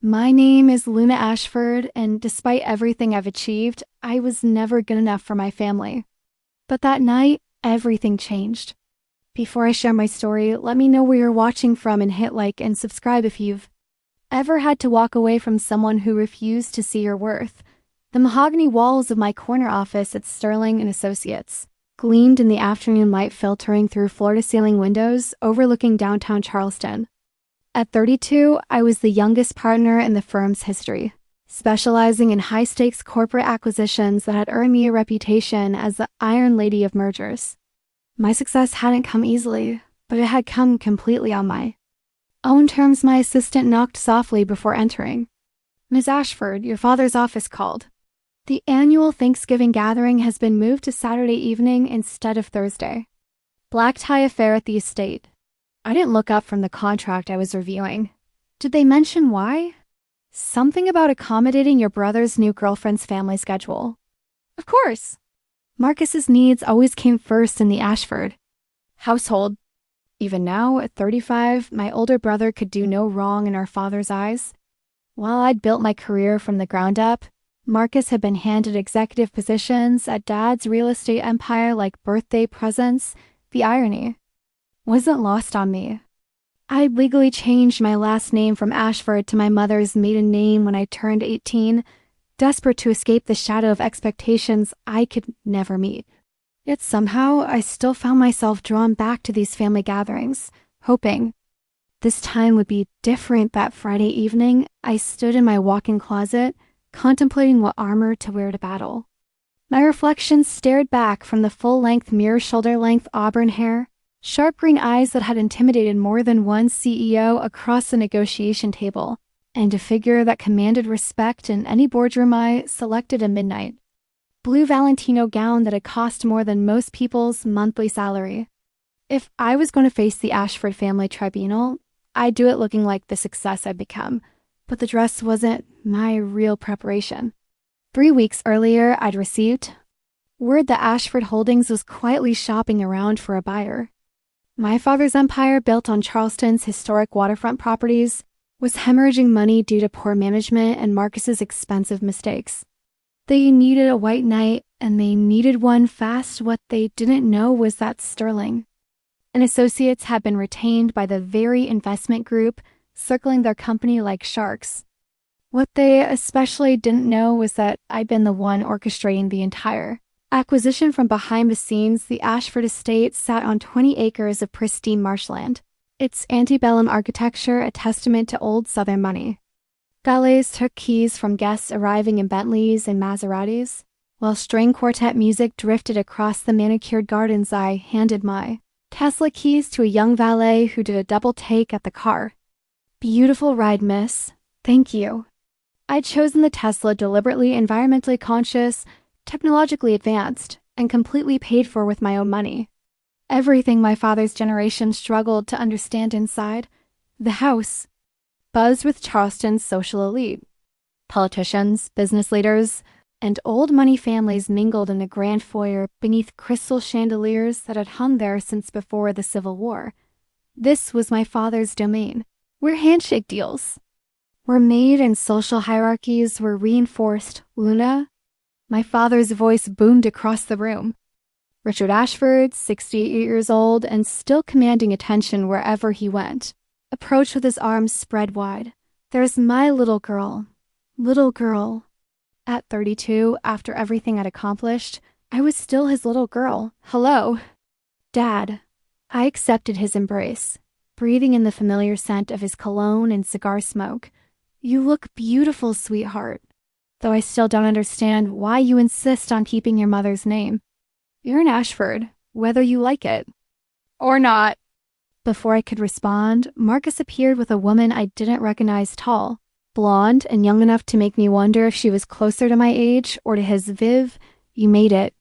My name is Luna Ashford, and despite everything I've achieved, I was never good enough for my family. But that night, everything changed. Before I share my story, let me know where you're watching from and hit like and subscribe if you've ever had to walk away from someone who refused to see your worth. The mahogany walls of my corner office at Sterling and Associates gleamed in the afternoon light filtering through floor-to-ceiling windows overlooking downtown Charleston. At 32, I was the youngest partner in the firm's history, specializing in high-stakes corporate acquisitions that had earned me a reputation as the Iron Lady of mergers. My success hadn't come easily, but it had come completely on my own terms. My assistant knocked softly before entering. "Ms. Ashford, your father's office called. The annual Thanksgiving gathering has been moved to Saturday evening instead of Thursday. Black tie affair at the estate." I didn't look up from the contract I was reviewing. Did they mention why? Something about accommodating your brother's new girlfriend's family schedule. Of course. Marcus's needs always came first in the Ashford household. Even now, at 35, my older brother could do no wrong in our father's eyes. While I'd built my career from the ground up, Marcus had been handed executive positions at Dad's real estate empire like birthday presents. The irony wasn't lost on me. I'd legally changed my last name from Ashford to my mother's maiden name when I turned 18, desperate to escape the shadow of expectations I could never meet. Yet somehow, I still found myself drawn back to these family gatherings, hoping this time would be different. That Friday evening, I stood in my walk-in closet, contemplating what armor to wear to battle. My reflection stared back from the full-length mirror shoulder-length auburn hair, sharp green eyes that had intimidated more than one CEO across the negotiation table, and a figure that commanded respect in any boardroom I selected at midnight. Blue Valentino gown that had cost more than most people's monthly salary. If I was going to face the Ashford family tribunal, I'd do it looking like the success I'd become. But the dress wasn't my real preparation. 3 weeks earlier, I'd received word that Ashford Holdings was quietly shopping around for a buyer. My father's empire, built on Charleston's historic waterfront properties, was hemorrhaging money due to poor management and Marcus's expensive mistakes. They needed a white knight, and they needed one fast. What they didn't know was that Sterling and Associates had been retained by the very investment group circling their company like sharks. What they especially didn't know was that I'd been the one orchestrating the entire acquisition from behind the scenes. The Ashford estate sat on 20 acres of pristine marshland, its antebellum architecture a testament to old Southern money. Valets took keys from guests arriving in Bentleys and Maseratis, while string quartet music drifted across the manicured gardens. I handed my Tesla keys to a young valet who did a double take at the car. "Beautiful ride, miss. Thank you." I'd chosen the Tesla deliberately, environmentally conscious, technologically advanced, and completely paid for with my own money. Everything my father's generation struggled to understand inside. The house buzzed with Charleston's social elite. Politicians, business leaders, and old money families mingled in a grand foyer beneath crystal chandeliers that had hung there since before the Civil War. This was my father's domain, where handshake deals were made and social hierarchies were reinforced. "Luna?" My father's voice boomed across the room. Richard Ashford, 68 years old and still commanding attention wherever he went, approached with his arms spread wide. "There's my little girl. Little girl." At 32, after everything I'd accomplished, I was still his little girl. "Hello, Dad." I accepted his embrace, breathing in the familiar scent of his cologne and cigar smoke. "You look beautiful, sweetheart. Though I still don't understand why you insist on keeping your mother's name. You're an Ashford, whether you like it or not." Before I could respond, Marcus appeared with a woman I didn't recognize, tall, blonde, and young enough to make me wonder if she was closer to my age or to his. "Viv, you made it."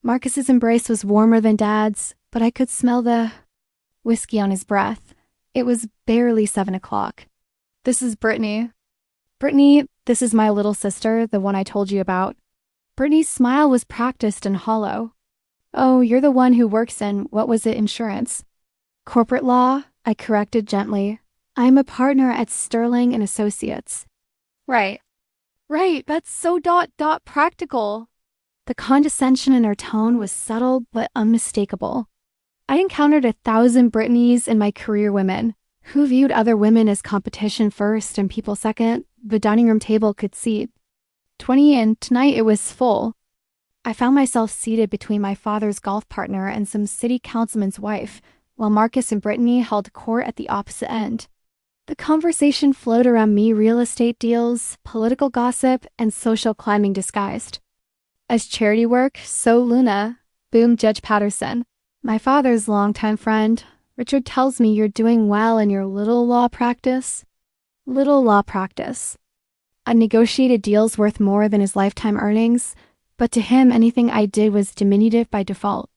Marcus's embrace was warmer than Dad's, but I could smell the whiskey on his breath. It was barely 7 o'clock. "This is Brittany." "Brittany, this is my little sister, the one I told you about." Brittany's smile was practiced and hollow. "Oh, you're the one who works in, what was it, insurance?" "Corporate law," I corrected gently. "I'm a partner at Sterling and Associates." Right. Right, that's so practical. The condescension in her tone was subtle but unmistakable. I encountered 1,000 Britneys in my career women, who viewed other women as competition first and people second. The dining room table could seat 20, and tonight it was full. I found myself seated between my father's golf partner and some city councilman's wife, while Marcus and Brittany held court at the opposite end. The conversation flowed around me real estate deals, political gossip, and social climbing disguised. As charity work, so Luna, boomed Judge Patterson. My father's longtime friend. Richard tells me you're doing well in your little law practice. Little law practice. I negotiated deals worth more than his lifetime earnings, but to him anything I did was diminutive by default.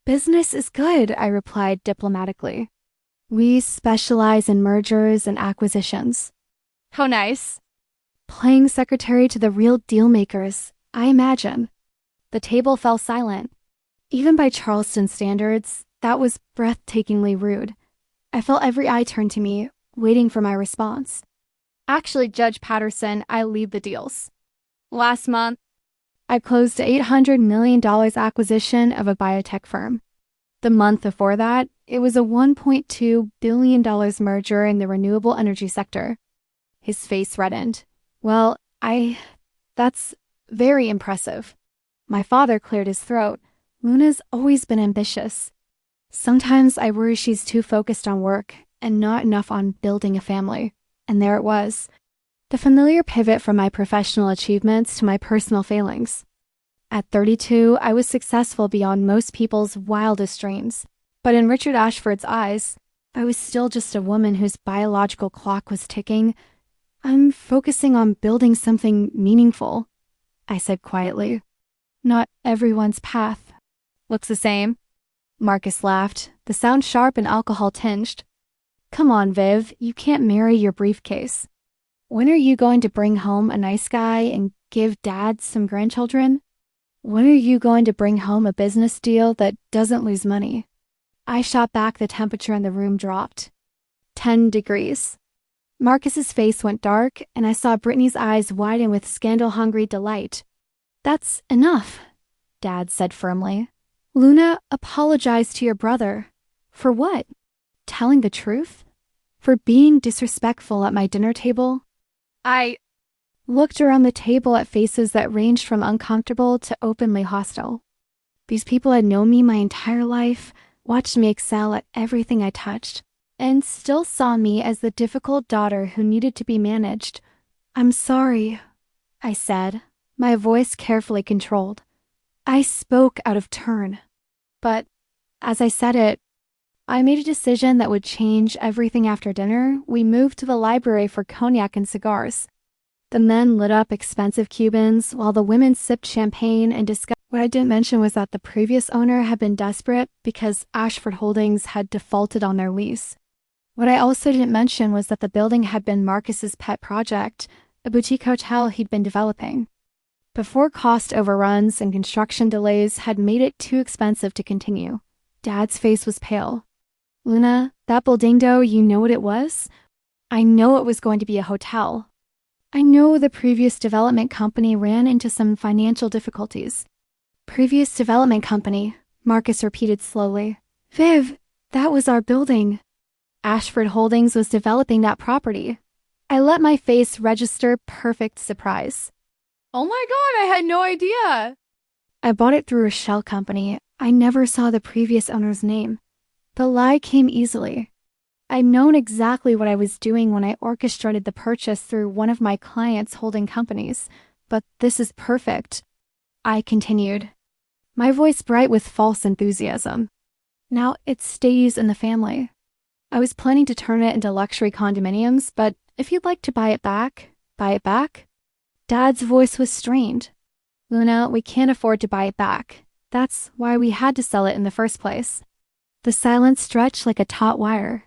Business is good, I replied diplomatically. We specialize in mergers and acquisitions. How nice. Playing secretary to the real deal makers, I imagine. The table fell silent. Even by Charleston standards, that was breathtakingly rude. I felt every eye turn to me, waiting for my response. Actually, Judge Patterson, I lead the deals. Last month, I closed an $800 million acquisition of a biotech firm. The month before that, it was a $1.2 billion merger in the renewable energy sector. His face reddened. Well, that's very impressive. My father cleared his throat. Luna's always been ambitious. Sometimes I worry she's too focused on work and not enough on building a family. And there it was. The familiar pivot from my professional achievements to my personal failings. At 32, I was successful beyond most people's wildest dreams. But in Richard Ashford's eyes, I was still just a woman whose biological clock was ticking. I'm focusing on building something meaningful, I said quietly. Not everyone's path looks the same. Marcus laughed, the sound sharp and alcohol-tinged. Come on, Viv, you can't marry your briefcase. When are you going to bring home a nice guy and give Dad some grandchildren? When are you going to bring home a business deal that doesn't lose money? I shot back. The temperature in the room dropped. 10 degrees. Marcus's face went dark, and I saw Brittany's eyes widen with scandal-hungry delight. That's enough, Dad said firmly. Luna, apologize to your brother. For what? Telling the truth? For being disrespectful at my dinner table? I looked around the table at faces that ranged from uncomfortable to openly hostile. These people had known me my entire life, watched me excel at everything I touched, and still saw me as the difficult daughter who needed to be managed. I'm sorry, I said, my voice carefully controlled. I spoke out of turn. But as I said it, I made a decision that would change everything. After dinner, we moved to the library for cognac and cigars. The men lit up expensive Cubans while the women sipped champagne and discussed. What I didn't mention was that the previous owner had been desperate because Ashford Holdings had defaulted on their lease. What I also didn't mention was that the building had been Marcus's pet project, a boutique hotel he'd been developing. Before cost overruns and construction delays had made it too expensive to continue, Dad's face was pale. Luna, that buildingdo, you know what it was? I know it was going to be a hotel. I know the previous development company ran into some financial difficulties. Previous development company, Marcus repeated slowly. Viv, that was our building. Ashford Holdings was developing that property. I let my face register perfect surprise. Oh my God, I had no idea. I bought it through a shell company. I never saw the previous owner's name. The lie came easily. I'd known exactly what I was doing when I orchestrated the purchase through one of my clients' holding companies, but this is perfect. I continued, my voice bright with false enthusiasm. Now it stays in the family. I was planning to turn it into luxury condominiums, but if you'd like to buy it back, buy it back. Dad's voice was strained. Luna, we can't afford to buy it back. That's why we had to sell it in the first place. The silence stretched like a taut wire.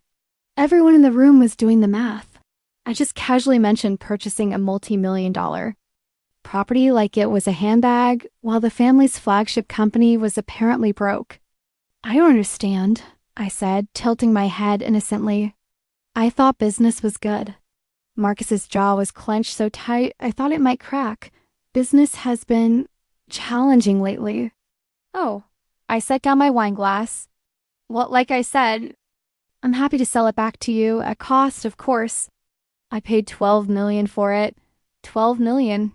Everyone in the room was doing the math. I just casually mentioned purchasing a multi-million-dollar property like it was a handbag, while the family's flagship company was apparently broke. I don't understand, I said, tilting my head innocently. I thought business was good. Marcus's jaw was clenched so tight I thought it might crack. Business has been challenging lately. Oh, I set down my wine glass. Well, like I said, I'm happy to sell it back to you at cost, of course. I paid $12 million for it. $12 million.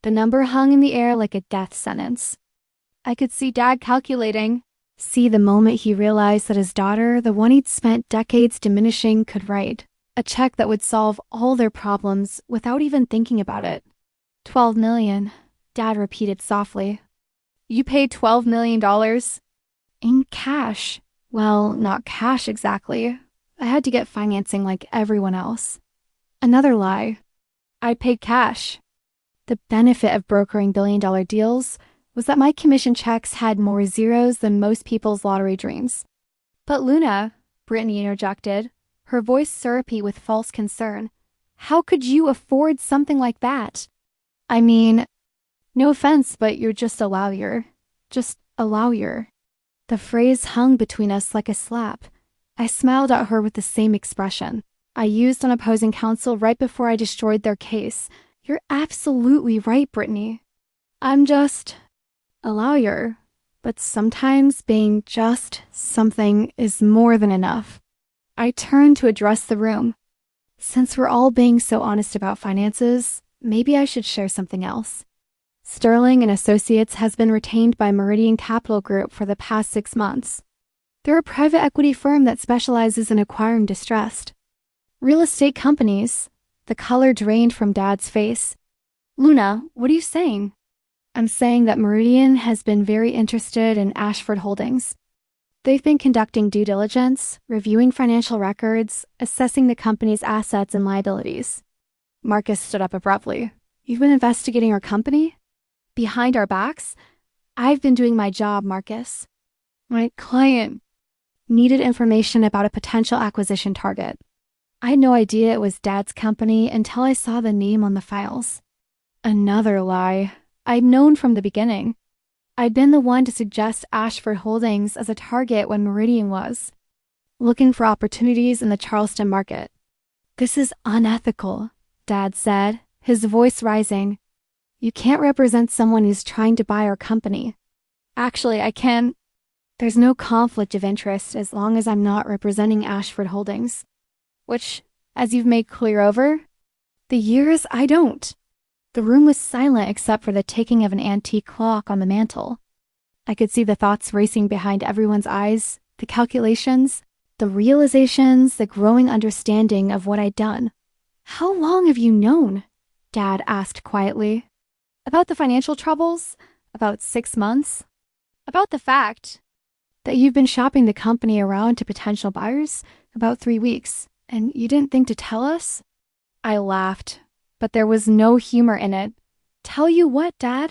The number hung in the air like a death sentence. I could see Dad calculating. See the moment he realized that his daughter, the one he'd spent decades diminishing, could write a check that would solve all their problems without even thinking about it. $12 million, Dad repeated softly. You paid $12 million? In cash. Well, not cash exactly. I had to get financing like everyone else. Another lie. I paid cash. The benefit of brokering billion-dollar deals was that my commission checks had more zeros than most people's lottery dreams. But Luna, Brittany interjected, her voice syrupy with false concern, how could you afford something like that? I mean, no offense, but you're just a lawyer. Just a lawyer. The phrase hung between us like a slap. I smiled at her with the same expression I used on opposing counsel right before I destroyed their case. You're absolutely right, Brittany. I'm just a lawyer, but sometimes being just something is more than enough. I turned to address the room. Since we're all being so honest about finances, maybe I should share something else. Sterling and Associates has been retained by Meridian Capital Group for the past 6 months. They're a private equity firm that specializes in acquiring distressed real estate companies. The color drained from Dad's face. Luna, what are you saying? I'm saying that Meridian has been very interested in Ashford Holdings. They've been conducting due diligence, reviewing financial records, assessing the company's assets and liabilities. Marcus stood up abruptly. You've been investigating our company? Behind our backs? I've been doing my job, Marcus. My client needed information about a potential acquisition target. I had no idea it was Dad's company until I saw the name on the files. Another lie. I'd known from the beginning. I'd been the one to suggest Ashford Holdings as a target when Meridian was, looking for opportunities in the Charleston market. This is unethical, Dad said, his voice rising. You can't represent someone who's trying to buy our company. Actually, I can. There's no conflict of interest as long as I'm not representing Ashford Holdings. Which, as you've made clear over the years, I don't. The room was silent except for the ticking of an antique clock on the mantel. I could see the thoughts racing behind everyone's eyes, the calculations, the realizations, the growing understanding of what I'd done. How long have you known? Dad asked quietly. About the financial troubles? About 6 months? About the fact that you've been shopping the company around to potential buyers? About 3 weeks. And you didn't think to tell us? I laughed, but there was no humor in it. Tell you what, Dad?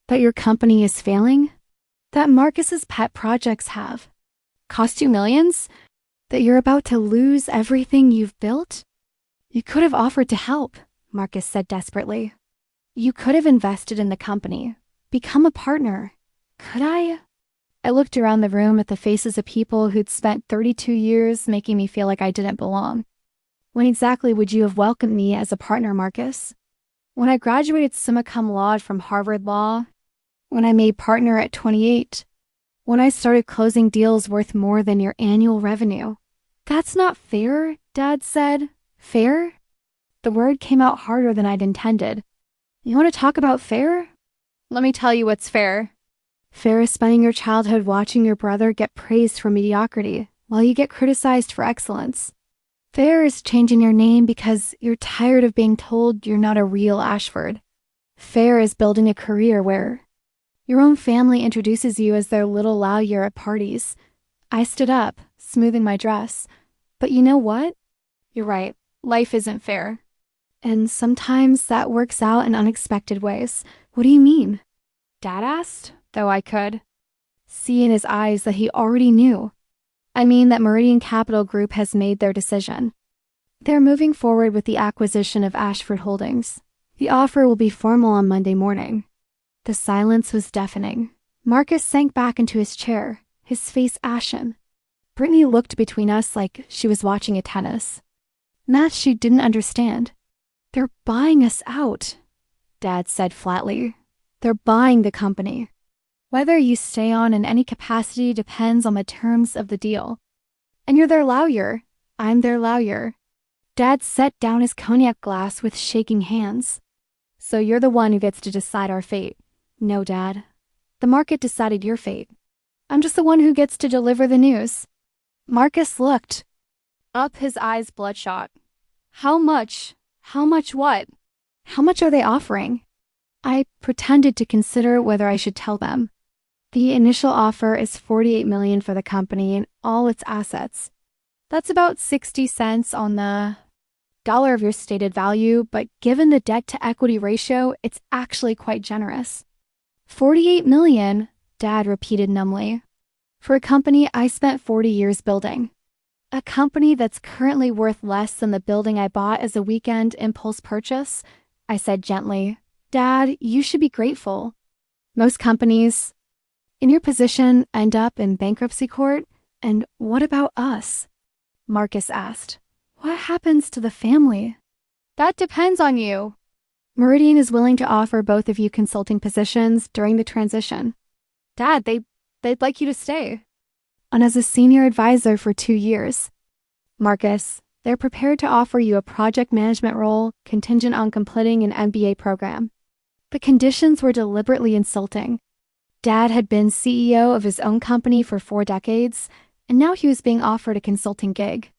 That your company is failing? That Marcus's pet projects have cost you millions? That you're about to lose everything you've built? You could have offered to help, Marcus said desperately. You could have invested in the company, become a partner. Could I? I looked around the room at the faces of people who'd spent 32 years making me feel like I didn't belong. When exactly would you have welcomed me as a partner, Marcus? When I graduated summa cum laude from Harvard Law? When I made partner at 28? When I started closing deals worth more than your annual revenue? That's not fair, Dad said. Fair? The word came out harder than I'd intended. You want to talk about fair? Let me tell you what's fair. Fair is spending your childhood watching your brother get praised for mediocrity while you get criticized for excellence. Fair is changing your name because you're tired of being told you're not a real Ashford. Fair is building a career where your own family introduces you as their little lawyer at parties. I stood up, smoothing my dress. But you know what? You're right. Life isn't fair. And sometimes that works out in unexpected ways. What do you mean? Dad asked, though I could see in his eyes that he already knew. I mean that Meridian Capital Group has made their decision. They're moving forward with the acquisition of Ashford Holdings. The offer will be formal on Monday morning. The silence was deafening. Marcus sank back into his chair, his face ashen. Brittany looked between us like she was watching a tennis match she didn't understand. They're buying us out, Dad said flatly. They're buying the company. Whether you stay on in any capacity depends on the terms of the deal. And you're their lawyer. I'm their lawyer. Dad set down his cognac glass with shaking hands. So you're the one who gets to decide our fate. No, Dad. The market decided your fate. I'm just the one who gets to deliver the news. Marcus looked up, his eyes bloodshot. How much? How much what? How much are they offering? I pretended to consider whether I should tell them. The initial offer is $48 million for the company and all its assets. That's about 60 cents on the dollar of your stated value, but given the debt-to-equity ratio, it's actually quite generous. $48 million, Dad repeated numbly. For a company I spent 40 years building. A company that's currently worth less than the building I bought as a weekend impulse purchase, I said gently. Dad, you should be grateful. Most companies in your position end up in bankruptcy court, and what about us? Marcus asked. What happens to the family? That depends on you. Meridian is willing to offer both of you consulting positions during the transition. Dad, they'd like you to stay. And as a senior advisor for 2 years. Marcus, they're prepared to offer you a project management role contingent on completing an MBA program. The conditions were deliberately insulting. Dad had been CEO of his own company for 4 decades, and now he was being offered a consulting gig.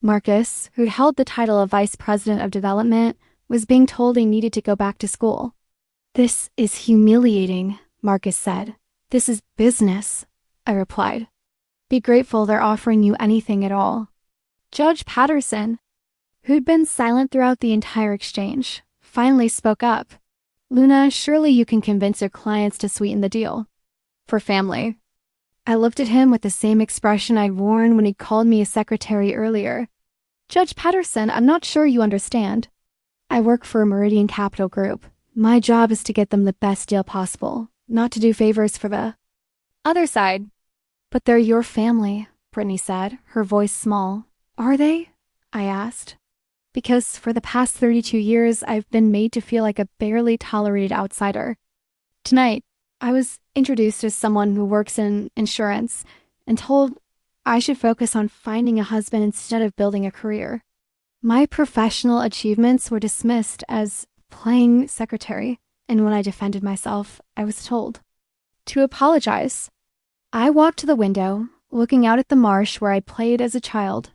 Marcus, who'd held the title of Vice President of Development, was being told he needed to go back to school. This is humiliating, Marcus said. This is business, I replied. Be grateful they're offering you anything at all. Judge Patterson, who'd been silent throughout the entire exchange, finally spoke up. Luna, surely you can convince your clients to sweeten the deal. For family. I looked at him with the same expression I'd worn when he called me a secretary earlier. Judge Patterson, I'm not sure you understand. I work for Meridian Capital Group. My job is to get them the best deal possible, not to do favors for the other side. But they're your family, Brittany said, her voice small. Are they? I asked. Because for the past 32 years, I've been made to feel like a barely tolerated outsider. Tonight, I was introduced as someone who works in insurance and told I should focus on finding a husband instead of building a career. My professional achievements were dismissed as playing secretary, and when I defended myself, I was told to apologize. I walked to the window, looking out at the marsh where I played as a child.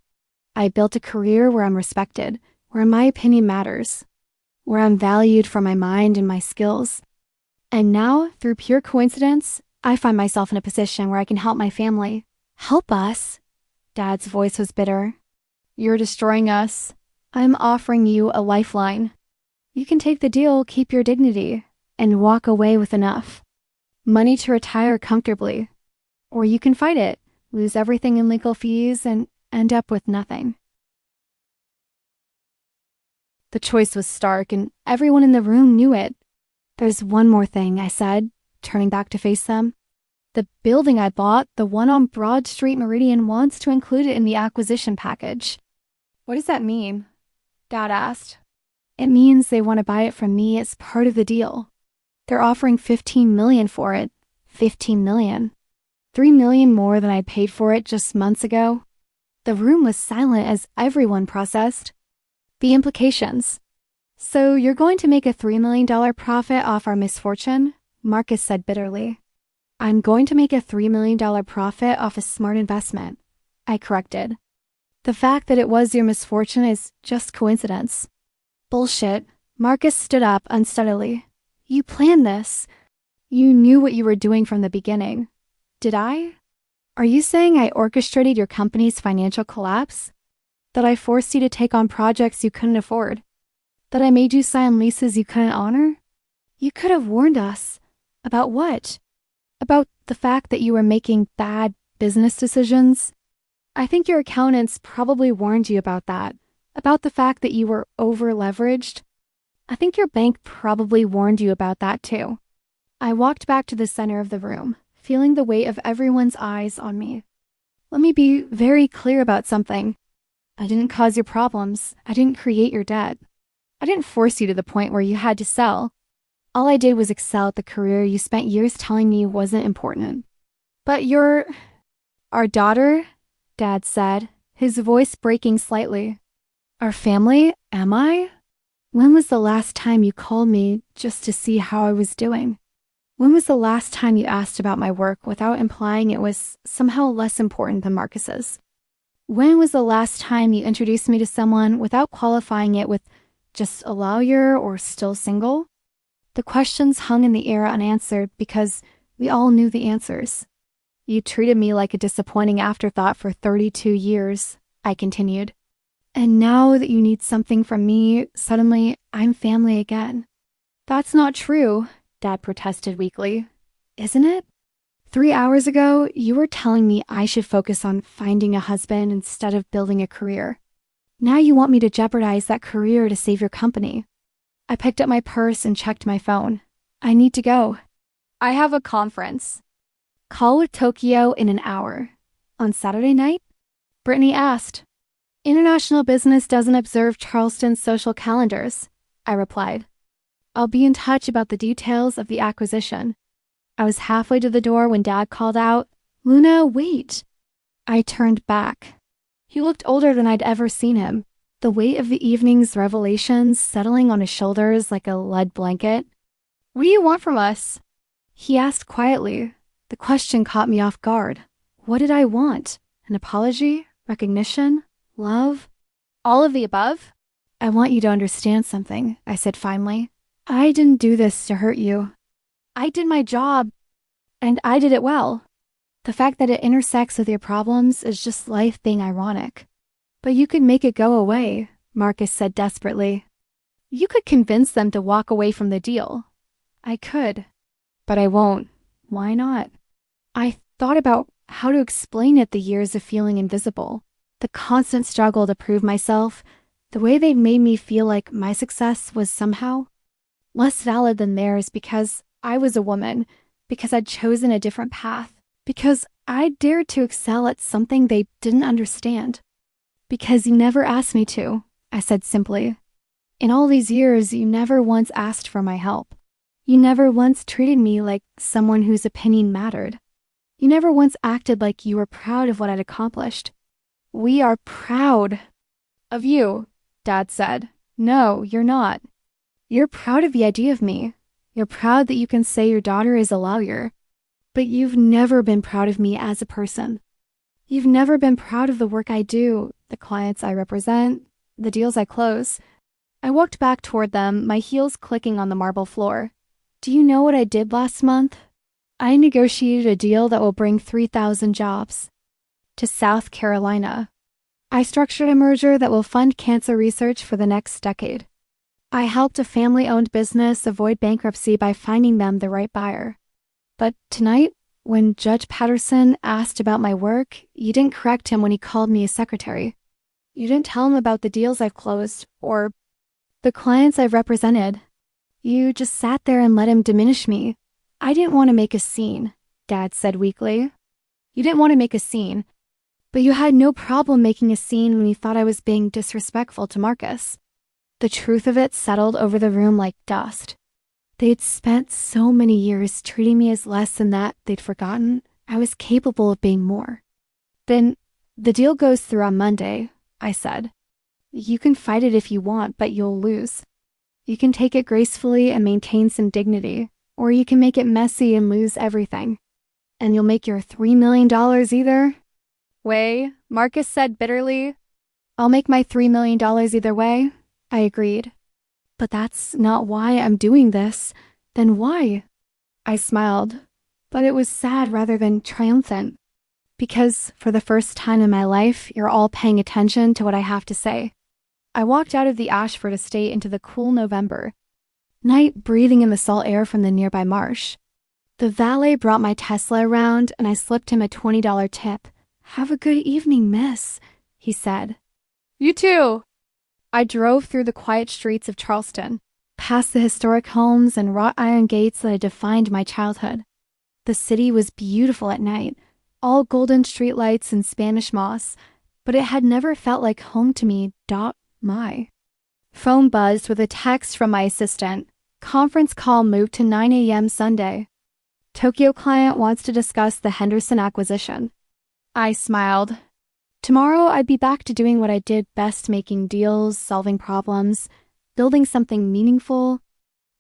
I built a career where I'm respected, where my opinion matters, where I'm valued for my mind and my skills. And now, through pure coincidence, I find myself in a position where I can help my family. Help us? Dad's voice was bitter. You're destroying us. I'm offering you a lifeline. You can take the deal, keep your dignity, and walk away with enough money to retire comfortably. Or you can fight it, lose everything in legal fees, and end up with nothing. The choice was stark, and everyone in the room knew it. There's one more thing, I said, turning back to face them. The building I bought, the one on Broad Street, Meridian, wants to include it in the acquisition package. What does that mean? Dad asked. It means they want to buy it from me as part of the deal. They're offering $15 million for it. $15 million. $3 million more than I paid for it just months ago. The room was silent as everyone processed the implications. So you're going to make a $3 million profit off our misfortune? Marcus said bitterly. I'm going to make a $3 million profit off a smart investment, I corrected. The fact that it was your misfortune is just coincidence. Bullshit. Marcus stood up unsteadily. You planned this. You knew what you were doing from the beginning. Did I? Are you saying I orchestrated your company's financial collapse? That I forced you to take on projects you couldn't afford? That I made you sign leases you couldn't honor? You could have warned us. About what? About the fact that you were making bad business decisions? I think your accountants probably warned you about that. About the fact that you were over-leveraged. I think your bank probably warned you about that too. I walked back to the center of the room, feeling the weight of everyone's eyes on me. Let me be very clear about something. I didn't cause your problems. I didn't create your debt. I didn't force you to the point where you had to sell. All I did was excel at the career you spent years telling me wasn't important. But you're our daughter, Dad said, his voice breaking slightly. Our family, am I? When was the last time you called me just to see how I was doing? When was the last time you asked about my work without implying it was somehow less important than Marcus's? When was the last time you introduced me to someone without qualifying it with just a lawyer or still single? The questions hung in the air unanswered because we all knew the answers. You treated me like a disappointing afterthought for 32 years, I continued. And now that you need something from me, suddenly I'm family again. That's not true, Dad protested weakly. Isn't it? 3 hours ago, you were telling me I should focus on finding a husband instead of building a career. Now you want me to jeopardize that career to save your company. I picked up my purse and checked my phone. I need to go. I have a conference. Call with Tokyo in an hour. On Saturday night? Brittany asked. International business doesn't observe Charleston's social calendars, I replied. I'll be in touch about the details of the acquisition. I was halfway to the door when Dad called out, Luna, wait. I turned back. He looked older than I'd ever seen him, the weight of the evening's revelations settling on his shoulders like a lead blanket. What do you want from us? He asked quietly. The question caught me off guard. What did I want? An apology? Recognition? Love? All of the above? I want you to understand something, I said finally. I didn't do this to hurt you. I did my job, and I did it well. The fact that it intersects with your problems is just life being ironic. But you could make it go away, Marcus said desperately. You could convince them to walk away from the deal. I could, but I won't. Why not? I thought about how to explain it, the years of feeling invisible, the constant struggle to prove myself, the way they made me feel like my success was somehow less valid than theirs because I was a woman, because I'd chosen a different path, because I dared to excel at something they didn't understand. Because you never asked me to, I said simply. In all these years, you never once asked for my help. You never once treated me like someone whose opinion mattered. You never once acted like you were proud of what I'd accomplished. We are proud of you, Dad said. No, you're not. You're proud of the idea of me. You're proud that you can say your daughter is a lawyer. But you've never been proud of me as a person. You've never been proud of the work I do, the clients I represent, the deals I close. I walked back toward them, my heels clicking on the marble floor. Do you know what I did last month? I negotiated a deal that will bring 3,000 jobs to South Carolina. I structured a merger that will fund cancer research for the next decade. I helped a family-owned business avoid bankruptcy by finding them the right buyer. But tonight, when Judge Patterson asked about my work, you didn't correct him when he called me a secretary. You didn't tell him about the deals I've closed or the clients I've represented. You just sat there and let him diminish me. I didn't want to make a scene, Dad said weakly. You didn't want to make a scene, but you had no problem making a scene when you thought I was being disrespectful to Marcus. The truth of it settled over the room like dust. They'd spent so many years treating me as less than that they'd forgotten I was capable of being more. Then, the deal goes through on Monday, I said. You can fight it if you want, but you'll lose. You can take it gracefully and maintain some dignity, or you can make it messy and lose everything. And you'll make your $3 million either way, Marcus said bitterly. I'll make my $3 million either way, I agreed. But that's not why I'm doing this. Then why? I smiled, but it was sad rather than triumphant. Because for the first time in my life, you're all paying attention to what I have to say. I walked out of the Ashford estate into the cool November night, breathing in the salt air from the nearby marsh. The valet brought my Tesla around, and I slipped him a $20 tip. Have a good evening, miss, he said. You too. I drove through the quiet streets of Charleston, past the historic homes and wrought iron gates that had defined my childhood. The city was beautiful at night, all golden streetlights and Spanish moss, but it had never felt like home to me. My. Phone buzzed with a text from my assistant. Conference call moved to 9 a.m. Sunday. Tokyo client wants to discuss the Henderson acquisition. I smiled. Tomorrow I'd be back to doing what I did best, making deals, solving problems, building something meaningful.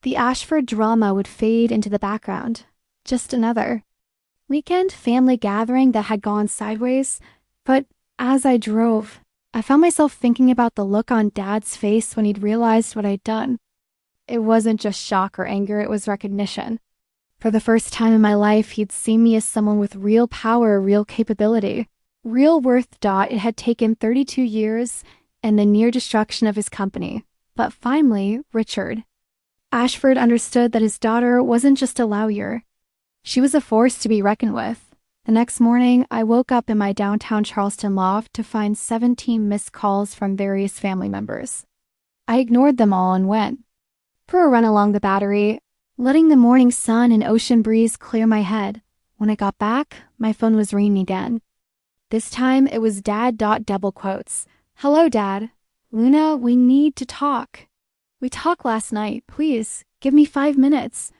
The Ashford drama would fade into the background. Just another weekend family gathering that had gone sideways. But as I drove, I found myself thinking about the look on Dad's face when he'd realized what I'd done. It wasn't just shock or anger, it was recognition. For the first time in my life, he'd seen me as someone with real power, real capability, real worth. It had taken 32 years and the near destruction of his company. But finally, Richard. Ashford understood that his daughter wasn't just a lawyer. She was a force to be reckoned with. The next morning, I woke up in my downtown Charleston loft to find 17 missed calls from various family members. I ignored them all and went for a run along the Battery, letting the morning sun and ocean breeze clear my head. When I got back, my phone was ringing again. This time, it was Dad. Double quotes. Hello, Dad. Luna, we need to talk. We talked last night. Please, give me 5 minutes.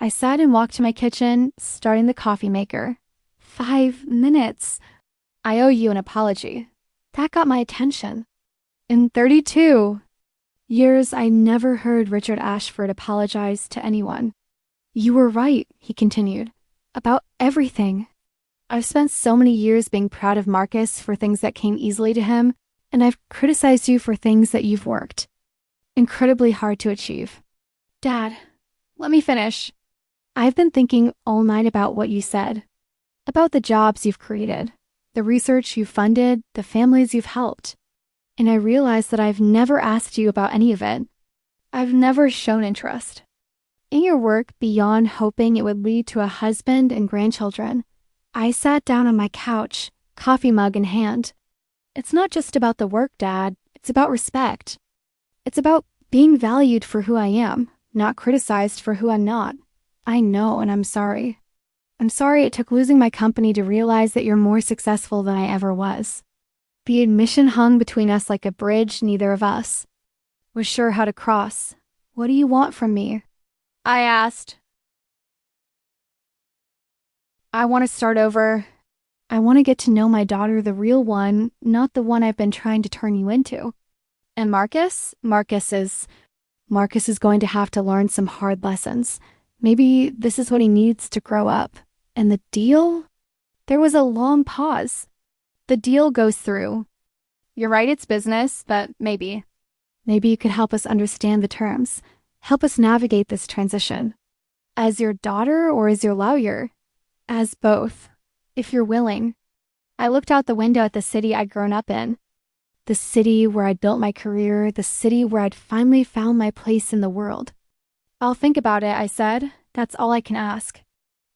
I sat and walked to my kitchen, starting the coffee maker. 5 minutes. I owe you an apology. That got my attention. In 32 years, I never heard Richard Ashford apologize to anyone. You were right, he continued, about everything. I've spent so many years being proud of Marcus for things that came easily to him, and I've criticized you for things that you've worked incredibly hard to achieve. Dad, let me finish. I've been thinking all night about what you said, about the jobs you've created, the research you've funded, the families you've helped. And I realized that I've never asked you about any of it. I've never shown interest in your work beyond hoping it would lead to a husband and grandchildren. I sat down on my couch, coffee mug in hand. It's not just about the work, Dad. It's about respect. It's about being valued for who I am, not criticized for who I'm not. I know, and I'm sorry. I'm sorry it took losing my company to realize that you're more successful than I ever was. The admission hung between us like a bridge neither of us was sure how to cross. What do you want from me? I asked. I want to start over. I want to get to know my daughter, the real one, not the one I've been trying to turn you into. And Marcus? Marcus is going to have to learn some hard lessons. Maybe this is what he needs to grow up. And the deal? There was a long pause. The deal goes through. You're right, it's business, but maybe. Maybe you could help us understand the terms. Help us navigate this transition. As your daughter or as your lawyer? As both, if you're willing. I looked out the window at the city I'd grown up in. The city where I'd built my career, the city where I'd finally found my place in the world. I'll think about it, I said. That's all I can ask.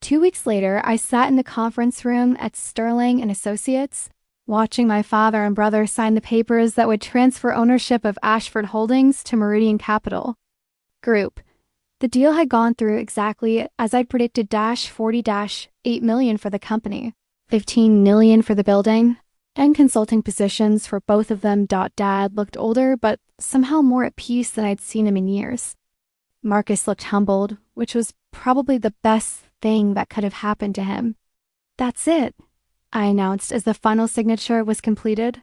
2 weeks later, I sat in the conference room at Sterling and Associates, watching my father and brother sign the papers that would transfer ownership of Ashford Holdings to Meridian Capital Group. The deal had gone through exactly as I'd predicted. $40-8 million for the company, $15 million for the building, and consulting positions for both of them. Dad looked older, but somehow more at peace than I'd seen him in years. Marcus looked humbled, which was probably the best thing that could have happened to him. That's it, I announced as the final signature was completed.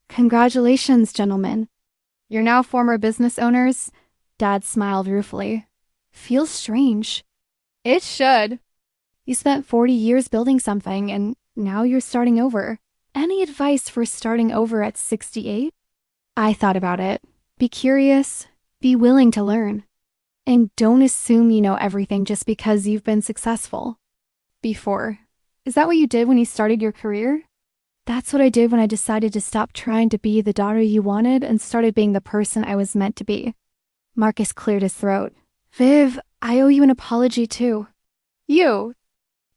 Congratulations, gentlemen. You're now former business owners. Dad smiled ruefully. Feels strange. It should. You spent 40 years building something, and now you're starting over. Any advice for starting over at 68? I thought about it. Be curious. Be willing to learn. And don't assume you know everything just because you've been successful before. Is that what you did when you started your career? That's what I did when I decided to stop trying to be the daughter you wanted and started being the person I was meant to be. Marcus cleared his throat. Viv, I owe you an apology too. You?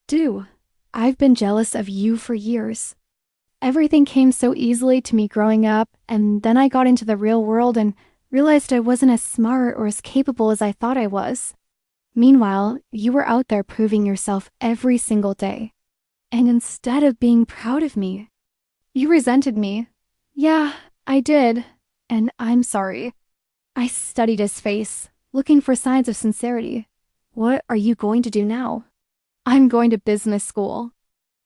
Do. I've been jealous of you for years. Everything came so easily to me growing up, and then I got into the real world and realized I wasn't as smart or as capable as I thought I was. Meanwhile, you were out there proving yourself every single day. And instead of being proud of me, you resented me. Yeah, I did. And I'm sorry. I studied his face, looking for signs of sincerity. What are you going to do now? I'm going to business school.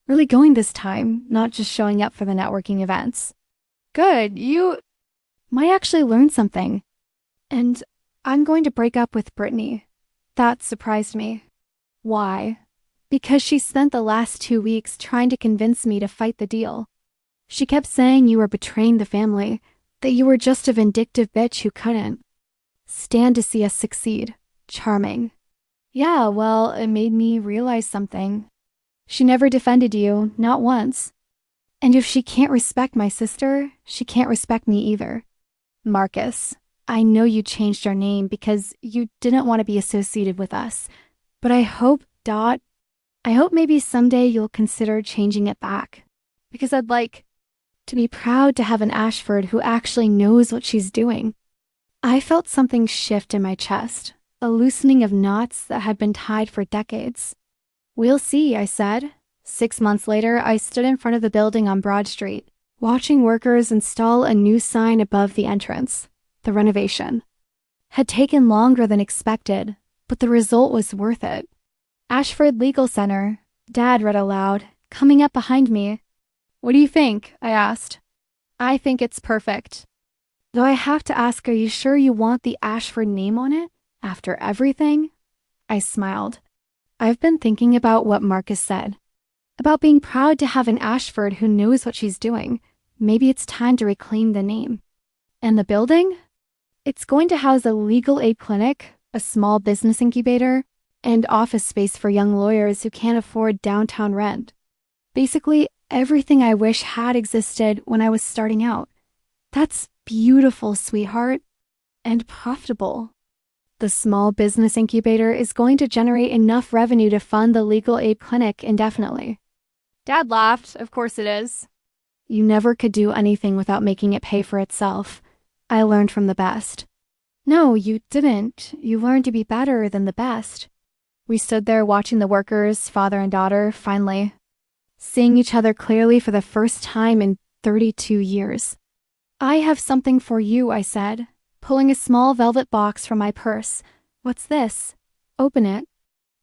Really going this time, not just showing up for the networking events. Good, you might actually learn something. And I'm going to break up with Brittany. That surprised me. Why? Because she spent the last 2 weeks trying to convince me to fight the deal. She kept saying you were betraying the family, that you were just a vindictive bitch who couldn't stand to see us succeed. Charming. Yeah, well, it made me realize something. She never defended you, not once. And if she can't respect my sister, she can't respect me either. Marcus, I know you changed your name because you didn't want to be associated with us, but I hope maybe someday you'll consider changing it back, because I'd like to be proud to have an Ashford who actually knows what she's doing. I felt something shift in my chest, a loosening of knots that had been tied for decades. We'll see, I said. 6 months later, I stood in front of the building on Broad Street, watching workers install a new sign above the entrance. The renovation had taken longer than expected, but the result was worth it. Ashford Legal Center, Dad read aloud, coming up behind me. What do you think? I asked. I think it's perfect. Though I have to ask, are you sure you want the Ashford name on it? After everything? I smiled. I've been thinking about what Marcus said, about being proud to have an Ashford who knows what she's doing. Maybe it's time to reclaim the name. And the building? It's going to house a legal aid clinic, a small business incubator, and office space for young lawyers who can't afford downtown rent. Basically, everything I wish had existed when I was starting out. That's beautiful, sweetheart, and profitable. The small business incubator is going to generate enough revenue to fund the legal aid clinic indefinitely. Dad laughed. Of course it is. You never could do anything without making it pay for itself. I learned from the best. No, you didn't. You learned to be better than the best. We stood there watching the workers, father and daughter, finally, seeing each other clearly for the first time in 32 years. I have something for you, I said, pulling a small velvet box from my purse. What's this? Open it.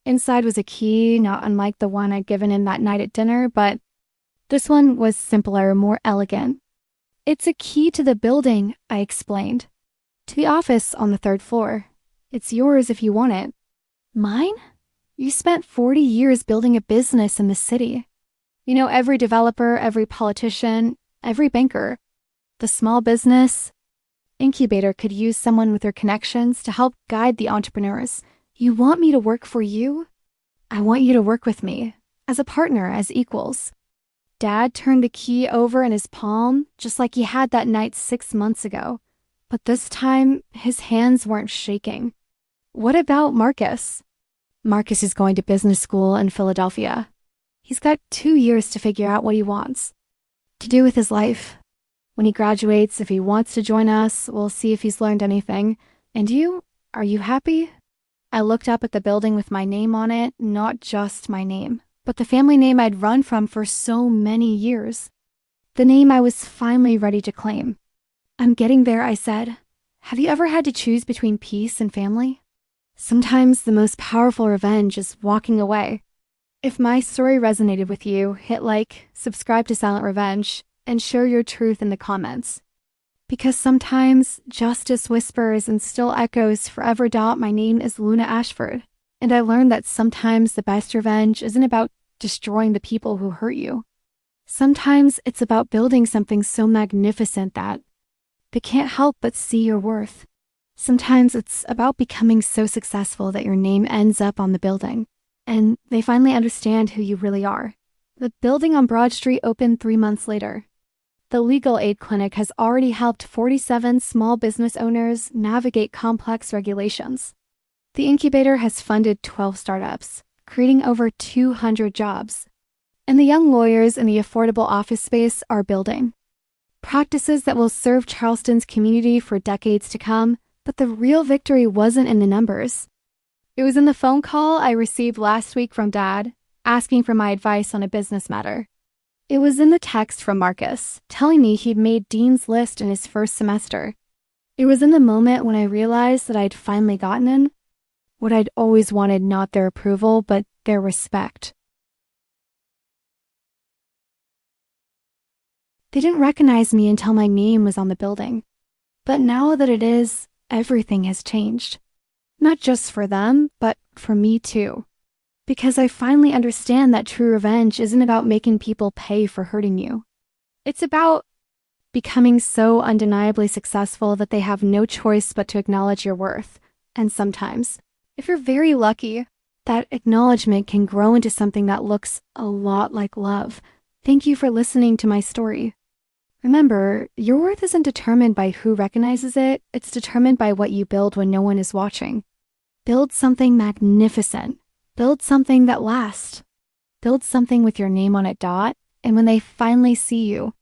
Inside was a key, not unlike the one I'd given him that night at dinner, but this one was simpler, more elegant. It's a key to the building, I explained. To the office on the 3rd floor. It's yours if you want it. Mine? You spent 40 years building a business in the city. You know, every developer, every politician, every banker. The small business incubator could use someone with their connections to help guide the entrepreneurs. You want me to work for you? I want you to work with me, as a partner, as equals. Dad turned the key over in his palm, just like he had that night 6 months ago. But this time, his hands weren't shaking. What about Marcus? Marcus is going to business school in Philadelphia. He's got 2 years to figure out what he wants to do with his life. When he graduates, if he wants to join us, we'll see if he's learned anything. And you? Are you happy? I looked up at the building with my name on it, not just my name, but the family name I'd run from for so many years. The name I was finally ready to claim. I'm getting there, I said. Have you ever had to choose between peace and family? Sometimes the most powerful revenge is walking away. If my story resonated with you, hit like, subscribe to Silent Revenge, and share your truth in the comments. Because sometimes justice whispers and still echoes forever. My name is Luna Ashford, and I learned that sometimes the best revenge isn't about destroying the people who hurt you. Sometimes it's about building something so magnificent that they can't help but see your worth. Sometimes it's about becoming so successful that your name ends up on the building, and they finally understand who you really are. The building on Broad Street opened 3 months later. The legal aid clinic has already helped 47 small business owners navigate complex regulations. The incubator has funded 12 startups, creating over 200 jobs. And the young lawyers in the affordable office space are building practices that will serve Charleston's community for decades to come. But the real victory wasn't in the numbers. It was in the phone call I received last week from Dad, asking for my advice on a business matter. It was in the text from Marcus, telling me he'd made Dean's List in his first semester. It was in the moment when I realized that I'd finally gotten in what I'd always wanted, not their approval, but their respect. They didn't recognize me until my name was on the building. But now that it is, everything has changed. Not just for them, but for me too. Because I finally understand that true revenge isn't about making people pay for hurting you. It's about becoming so undeniably successful that they have no choice but to acknowledge your worth. And sometimes, if you're very lucky, that acknowledgement can grow into something that looks a lot like love. Thank you for listening to my story. Remember, your worth isn't determined by who recognizes it, it's determined by what you build when no one is watching. Build something magnificent. Build something that lasts. Build something with your name on it, and when they finally see you,